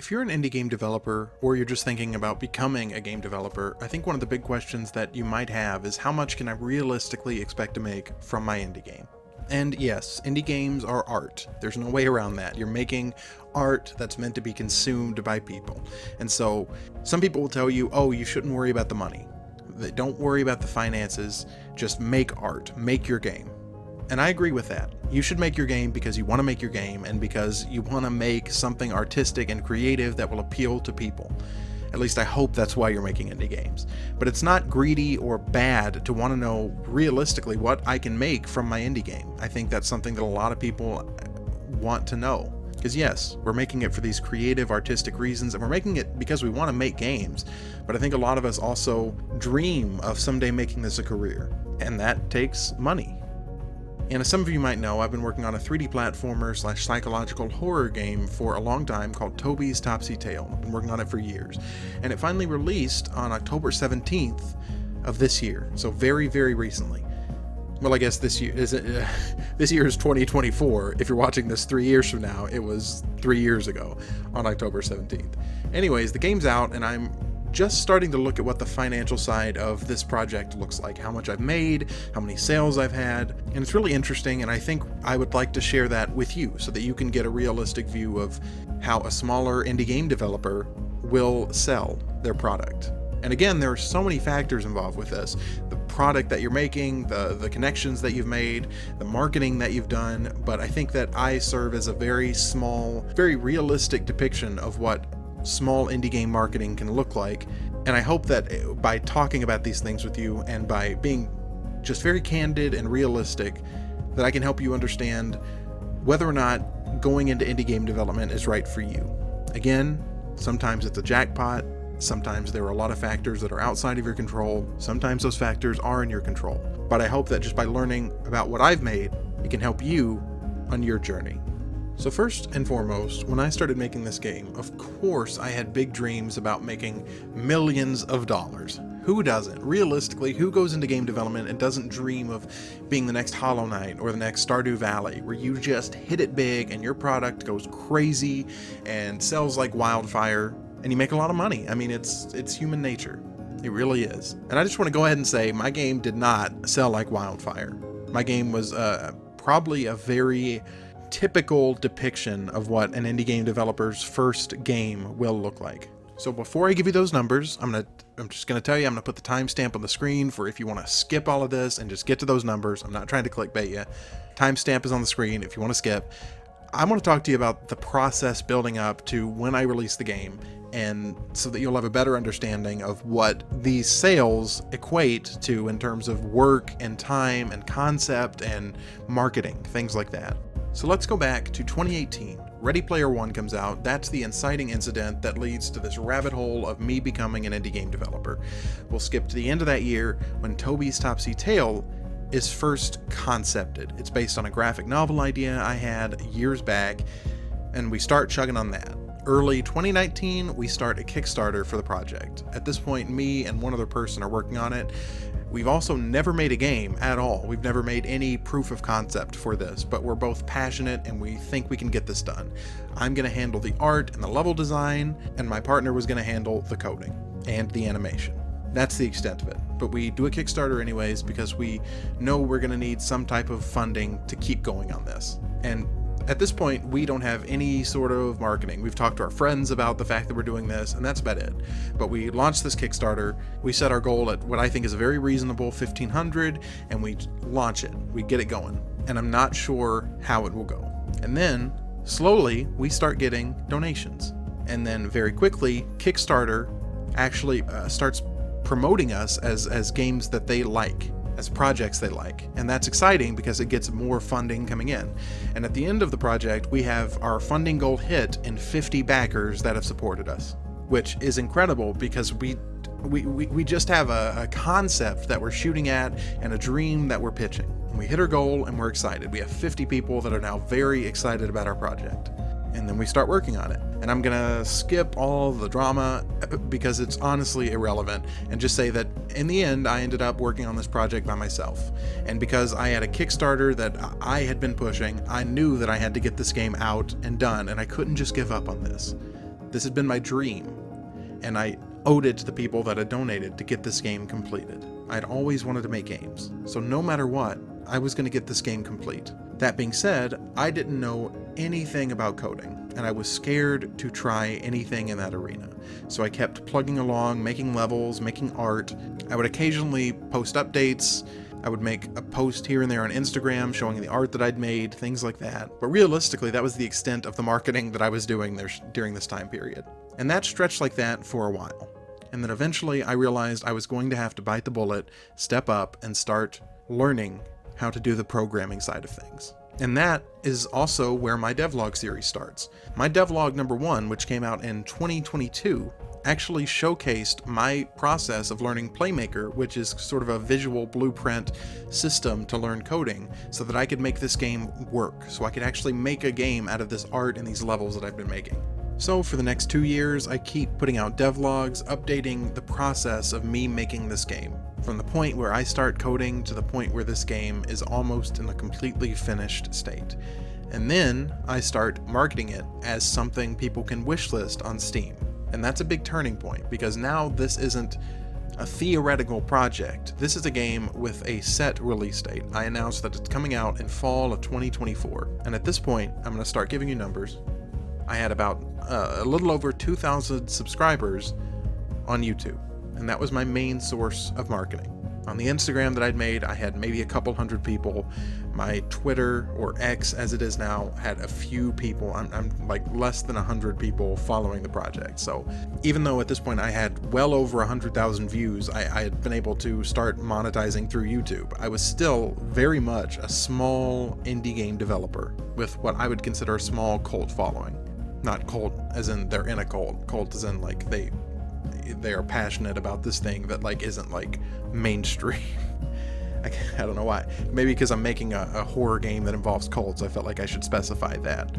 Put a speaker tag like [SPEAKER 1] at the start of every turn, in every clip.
[SPEAKER 1] If you're an indie game developer, or you're just thinking about becoming a game developer, I think one of the big questions that you might have is how much can I realistically expect to make from my indie game? And yes, indie games are art. There's no way around that. You're making art that's meant to be consumed by people. And so some people will tell you, oh, you shouldn't worry about the money. Don't worry about the finances. Just make art. Make your game. And I agree with that. You should make your game because you want to make your game and because you want to make something artistic and creative that will appeal to people. At least I hope that's why you're making indie games. But it's not greedy or bad to want to know realistically what I can make from my indie game. I think that's something that a lot of people want to know. Because yes, we're making it for these creative, artistic reasons, and we're making it because we want to make games. But I think a lot of us also dream of someday making this a career, and that takes money. And as some of you might know, I've been working on a 3D platformer / psychological horror game for a long time called Toby's Topsy Tale. I've been working on it for years. And it finally released on October 17th of this year. So very, very recently. Well, I guess this year is 2024. If you're watching this 3 years from now, it was 3 years ago on October 17th. Anyways, the game's out and I'm just starting to look at what the financial side of this project looks like, how much I've made, how many sales I've had, and it's really interesting, and I think I would like to share that with you so that you can get a realistic view of how a smaller indie game developer will sell their product. And again, there are so many factors involved with this. The product that you're making, the connections that you've made, the marketing that you've done, but I think that I serve as a very small, very realistic depiction of what small indie game marketing can look like. And I hope that by talking about these things with you and by being just very candid and realistic, that I can help you understand whether or not going into indie game development is right for you. Again, sometimes it's a jackpot. Sometimes there are a lot of factors that are outside of your control. Sometimes those factors are in your control. But I hope that just by learning about what I've made, it can help you on your journey. So first and foremost, when I started making this game, of course I had big dreams about making millions of dollars. Who doesn't? Realistically, who goes into game development and doesn't dream of being the next Hollow Knight or the next Stardew Valley, where you just hit it big and your product goes crazy and sells like wildfire and you make a lot of money? I mean, it's human nature. It really is. And I just want to go ahead and say my game did not sell like wildfire. My game was probably a very typical depiction of what an indie game developer's first game will look like. So before I give you those numbers, I'm just gonna tell you, I'm gonna put the timestamp on the screen for if you want to skip all of this and just get to those numbers. I'm not trying to clickbait you. Timestamp is on the screen if you want to skip. I want to talk to you about the process building up to when I release the game, and so that you'll have a better understanding of what these sales equate to in terms of work and time and concept and marketing, things like that. So let's go back to 2018. Ready Player One comes out. That's the inciting incident that leads to this rabbit hole of me becoming an indie game developer. We'll skip to the end of that year when Toby's Topsy Tale is first concepted. It's based on a graphic novel idea I had years back, and we start chugging on that. Early 2019, we start a Kickstarter for the project. At this point, me and one other person are working on it. We've also never made a game at all. We've never made any proof of concept for this, but we're both passionate and we think we can get this done. I'm going to handle the art and the level design, and my partner was going to handle the coding and the animation. That's the extent of it. But we do a Kickstarter anyways because we know we're going to need some type of funding to keep going on this. And at this point, we don't have any sort of marketing. We've talked to our friends about the fact that we're doing this, and that's about it. But we launched this Kickstarter. We set our goal at what I think is a very reasonable $1,500, and we launch it. We get it going. And I'm not sure how it will go. And then, slowly, we start getting donations. And then very quickly, Kickstarter actually starts promoting us as games that they like, as projects they like. And that's exciting because it gets more funding coming in. And at the end of the project, we have our funding goal hit and 50 backers that have supported us, which is incredible because we just have a concept that we're shooting at and a dream that we're pitching. And we hit our goal and we're excited. We have 50 people that are now very excited about our project. And then we start working on it. And I'm gonna skip all the drama because it's honestly irrelevant and just say that in the end, I ended up working on this project by myself. And because I had a Kickstarter that I had been pushing, I knew that I had to get this game out and done, and I couldn't just give up on this. This had been my dream, and I owed it to the people that had donated to get this game completed. I'd always wanted to make games, so no matter what, I was going to get this game complete. That being said, I didn't know anything about coding, and I was scared to try anything in that arena. So I kept plugging along, making levels, making art. I would occasionally post updates. I would make a post here and there on Instagram showing the art that I'd made, things like that. But realistically, that was the extent of the marketing that I was doing there during this time period. And that stretched like that for a while. And then eventually I realized I was going to have to bite the bullet, step up, and start learning how to do the programming side of things. And that is also where my devlog series starts. My devlog number 1, which came out in 2022, actually showcased my process of learning Playmaker, which is sort of a visual blueprint system to learn coding, so that I could make this game work, so I could actually make a game out of this art and these levels that I've been making. So for the next 2 years, I keep putting out devlogs, updating the process of me making this game, from the point where I start coding to the point where this game is almost in a completely finished state. And then I start marketing it as something people can wishlist on Steam. And that's a big turning point, because now this isn't a theoretical project. This is a game with a set release date. I announced that it's coming out in fall of 2024. And at this point, I'm going to start giving you numbers. I had about a little over 2,000 subscribers on YouTube, and that was my main source of marketing. On the Instagram that I'd made, I had maybe a couple hundred people. My Twitter, or X as it is now, had a few people. I'm like less than 100 people following the project. So even though at this point I had well over 100,000 views, I had been able to start monetizing through YouTube. I was still very much a small indie game developer with what I would consider a small cult following. Not cult as in they're in a cult. Cult as in like they are passionate about this thing that like isn't like mainstream. I don't know why. Maybe because I'm making a horror game that involves cults, I felt like I should specify that.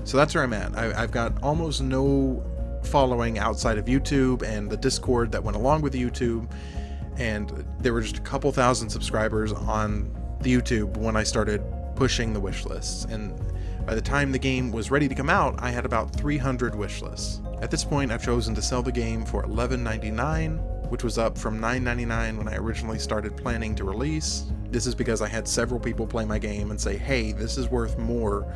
[SPEAKER 1] So that's where I'm at. I've got almost no following outside of YouTube and the Discord that went along with YouTube, and there were just a couple thousand subscribers on the YouTube when I started pushing the wish lists. And by the time the game was ready to come out, I had about 300 wish lists. At this point, I've chosen to sell the game for $11.99, which was up from $9.99 when I originally started planning to release. This is because I had several people play my game and say, hey, this is worth more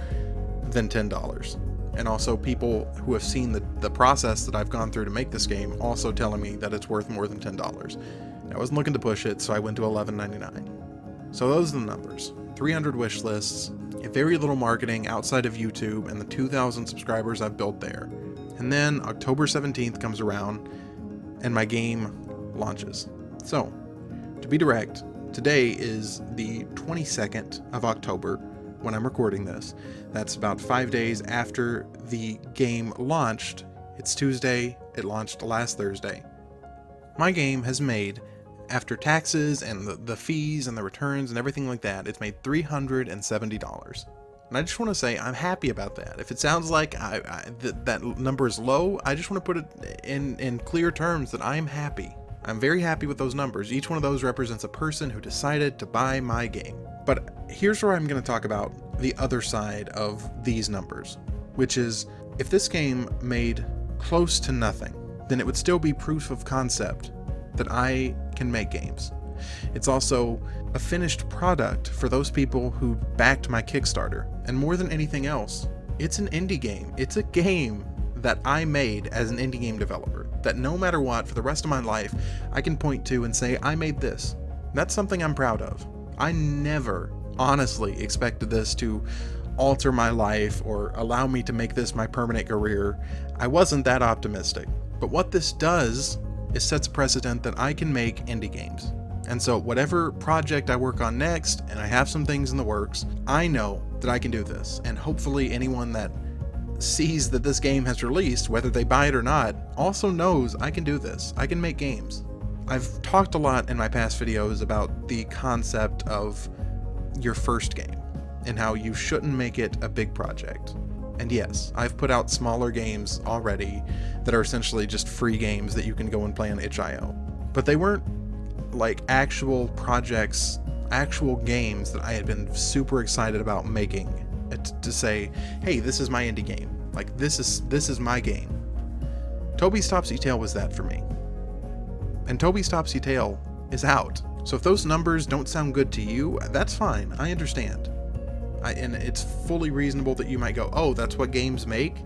[SPEAKER 1] than $10. And also people who have seen the process that I've gone through to make this game also telling me that it's worth more than $10. I wasn't looking to push it, so I went to $11.99. So those are the numbers. 300 wish lists, very little marketing outside of YouTube, and the 2,000 subscribers I've built there. And then October 17th comes around, and my game launches. So, to be direct, today is the 22nd of October when I'm recording this. That's about 5 days after the game launched. It's Tuesday, it launched last Thursday. My game has made, after taxes and the fees and the returns and everything like that, it's made $370. And I just want to say I'm happy about that. If it sounds like that number is low, I just want to put it in clear terms that I am happy. I'm very happy with those numbers. Each one of those represents a person who decided to buy my game. But here's where I'm going to talk about the other side of these numbers, which is if this game made close to nothing, then it would still be proof of concept that I can make games. It's also a finished product for those people who backed my Kickstarter. And more than anything else, it's an indie game. It's a game that I made as an indie game developer, that no matter what, for the rest of my life, I can point to and say, I made this. That's something I'm proud of. I never honestly expected this to alter my life or allow me to make this my permanent career. I wasn't that optimistic. But what this does is sets a precedent that I can make indie games. And so whatever project I work on next, and I have some things in the works, I know that I can do this. And hopefully anyone that sees that this game has released, whether they buy it or not, also knows I can do this. I can make games. I've talked a lot in my past videos about the concept of your first game and how you shouldn't make it a big project. And yes, I've put out smaller games already that are essentially just free games that you can go and play on itch.io. But they weren't like actual projects, actual games that I had been super excited about making to say, hey, this is my indie game. Like this is my game. Toby's Topsy Tale was that for me. And Toby's Topsy Tale is out. So if those numbers don't sound good to you, that's fine. I understand. And it's fully reasonable that you might go, oh, that's what games make?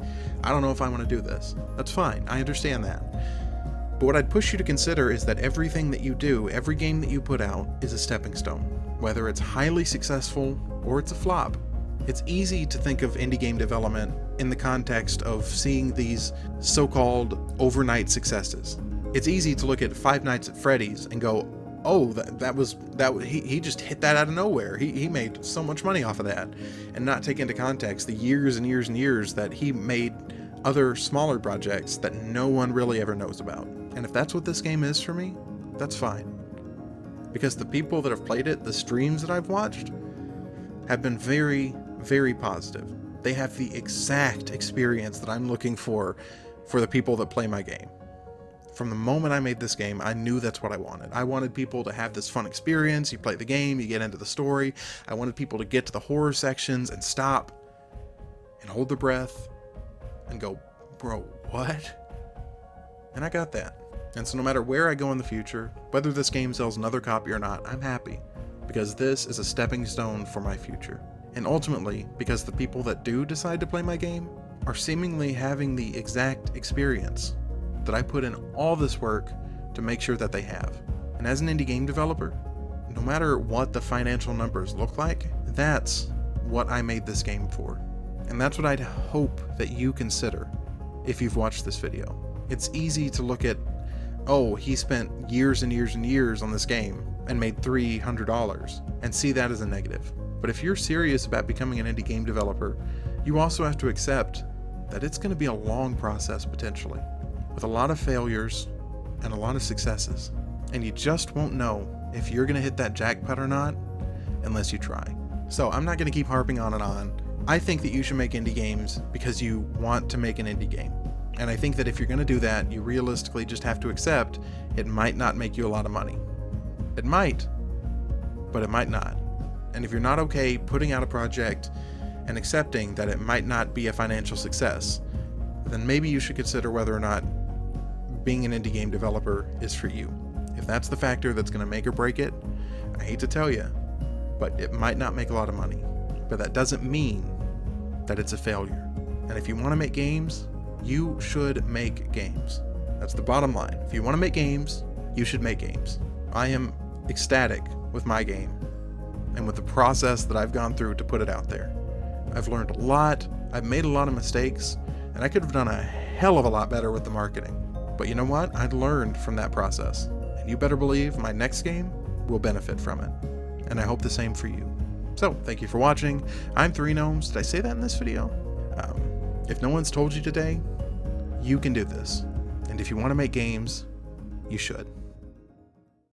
[SPEAKER 1] I don't know if I want to do this. That's fine. I understand that. But what I'd push you to consider is that everything that you do, every game that you put out, is a stepping stone. Whether it's highly successful or it's a flop. It's easy to think of indie game development in the context of seeing these so-called overnight successes. It's easy to look at Five Nights at Freddy's and go, oh, he just hit that out of nowhere. He made so much money off of that, and not take into context the years and years and years that he made other smaller projects that no one really ever knows about. And if that's what this game is for me, that's fine. Because the people that have played it, the streams that I've watched, have been very, very positive. They have the exact experience that I'm looking for the people that play my game. From the moment I made this game, I knew that's what I wanted. I wanted people to have this fun experience. You play the game, you get into the story. I wanted people to get to the horror sections and stop and hold their breath and go, bro, what? And I got that. And so no matter where I go in the future, whether this game sells another copy or not, I'm happy, because this is a stepping stone for my future. And ultimately, because the people that do decide to play my game are seemingly having the exact experience that I put in all this work to make sure that they have. And as an indie game developer, no matter what the financial numbers look like, that's what I made this game for. And that's what I'd hope that you consider if you've watched this video. It's easy to look at, oh, he spent years and years and years on this game and made $300 and see that as a negative. But if you're serious about becoming an indie game developer, you also have to accept that it's going to be a long process potentially, with a lot of failures and a lot of successes. And you just won't know if you're going to hit that jackpot or not unless you try. So I'm not going to keep harping on and on. I think that you should make indie games because you want to make an indie game. And I think that if you're going to do that, you realistically just have to accept it might not make you a lot of money. It might, but it might not. And if you're not okay putting out a project and accepting that it might not be a financial success, then maybe you should consider whether or not being an indie game developer is for you. If that's the factor that's going to make or break it, I hate to tell you, but it might not make a lot of money. But that doesn't mean that it's a failure. And if you want to make games, you should make games. That's the bottom line. If you want to make games, you should make games. I am ecstatic with my game and with the process that I've gone through to put it out there. I've learned a lot. I've made a lot of mistakes, and I could have done a hell of a lot better with the marketing. But you know what? I learned from that process. And you better believe my next game will benefit from it. And I hope the same for you. So, thank you for watching. I'm 3 Gnomes. Did I say that in this video? If no one's told you today, you can do this. And if you want to make games, you should.